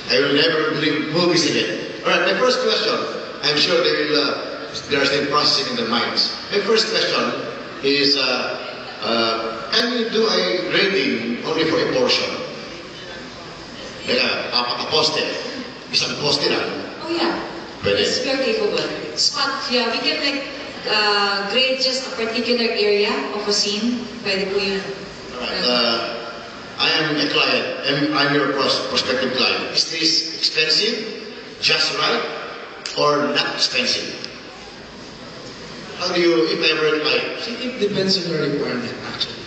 I will never believe movies again. Alright, my first question, I'm sure they are still processing in their minds. My first question is, can you do a rating only for a portion? Like a poste. Isang poste lang. Oh yeah. Pwede. Yes, we are capable. Spot, yeah, we can like grade just a particular area of a scene. Pwede po yun. Alright, I am a client. I'm your prospective client. Is this expensive, just right, or not expensive? How do you, if ever, like... It depends on your requirement, actually.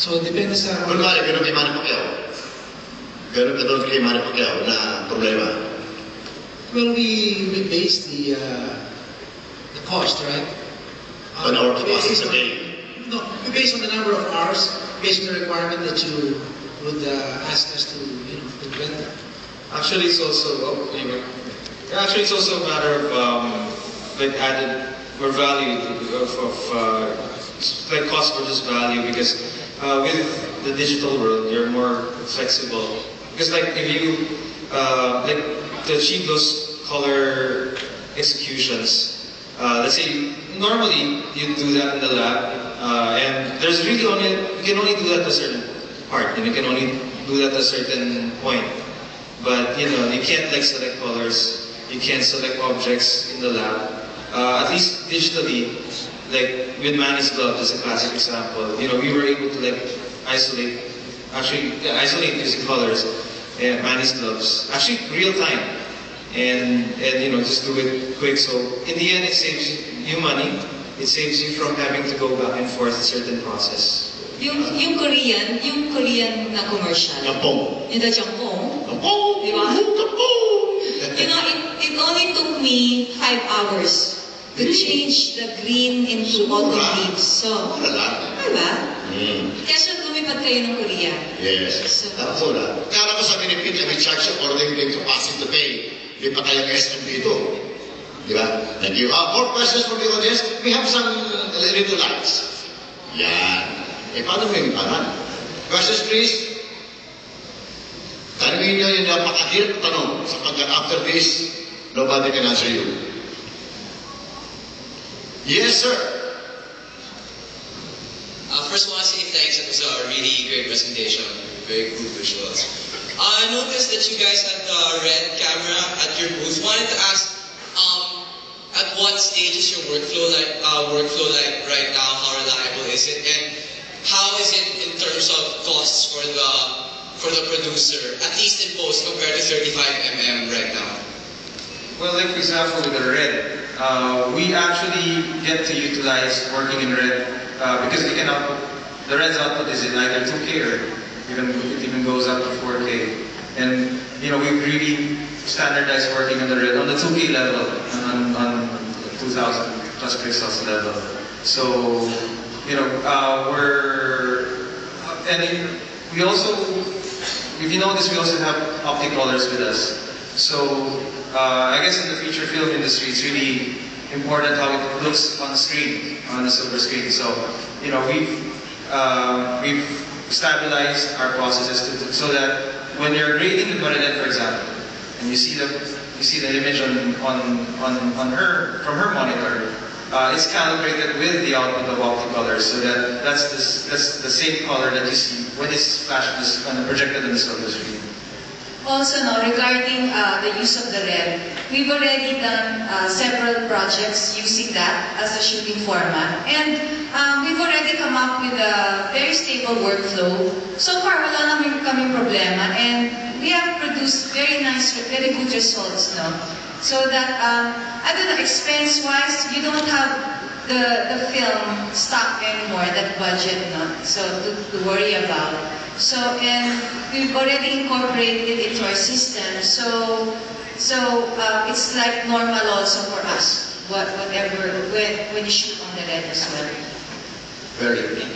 So, depende sa... Kunwari, ganun kay Manny Pacquiao. Ganun kay Manny Pacquiao na problema. Well, we base the cost, right? On our capacity today. No, we base on the number of hours, based on the requirement that you would ask us to, to render. Actually, it's also actually it's also a matter of like added or value of like cost versus value, because with the digital world you're more flexible, because like if you like to achieve those color executions, let's say normally you do that in the lab, and there's really you can only do that to a certain part, and you can only do that to a certain point. But you can't like select colors, you can't select objects in the lab. At least digitally, like with Manny's glove, as a classic example, we were able to like isolate using colors and Manny's gloves, actually real time, and just do it quick. So in the end, it saves you money. It saves you from having to go back and forth a certain process. Yung Korean na commercial. Jampong. Yung the Jampong. Jampong! Diba? Jampong! It only took me 5 hours to change the green into autumn leaves. So, diba? Kaya siya lumipat kayo ng Korea. Yes. Mura. Kaya ko sa benefit, I will charge according to capacity to pay. Di pa kayang SM dito. Diba? Thank you. More questions from the audience. We have some little lights. Yan. Paano mo yung ipanan? Questions, please? Tanungin nyo yung napakahirap tanong, sapagkat after this, nobody can answer you. Yes, sir. First, I want to say thanks. It was a really great presentation. Very cool visuals. I noticed that you guys had the red camera at your booth. Wanted to ask, at what stage is your workflow like right now? How reliable is it? And how is it in terms of costs for the producer, at least in post, compared to 35mm right now? Well, like for example with the red, we actually get to utilize working in red because the red's output is in either 2K or it even goes up to 4K. And we've really standardized working on the red on the 2K level, on 2000 plus pixels level. So we also, if you notice, we also have opticolors with us. So I guess in the feature film industry, it's really important how it looks on screen, on the silver screen. So we've stabilized our processes so that when you're grading the Marilyn, for example, and you see the image from her monitor, it's calibrated with the output of opticolors, so that's the same color that you see when it's flashed and projected on the silver screen. Also, regarding the use of the red, we've already done several projects using that as a shooting format, and we've already come up with a very stable workflow. So far, wala namin kaming problema, and we have produced very good results, no? So that, I don't know, expense-wise, you don't have the film stock anymore, that budget, no? So to worry about. So, and we've already incorporated it into our system. So it's like normal also for us. Whatever when you shoot on the red as well. Very good.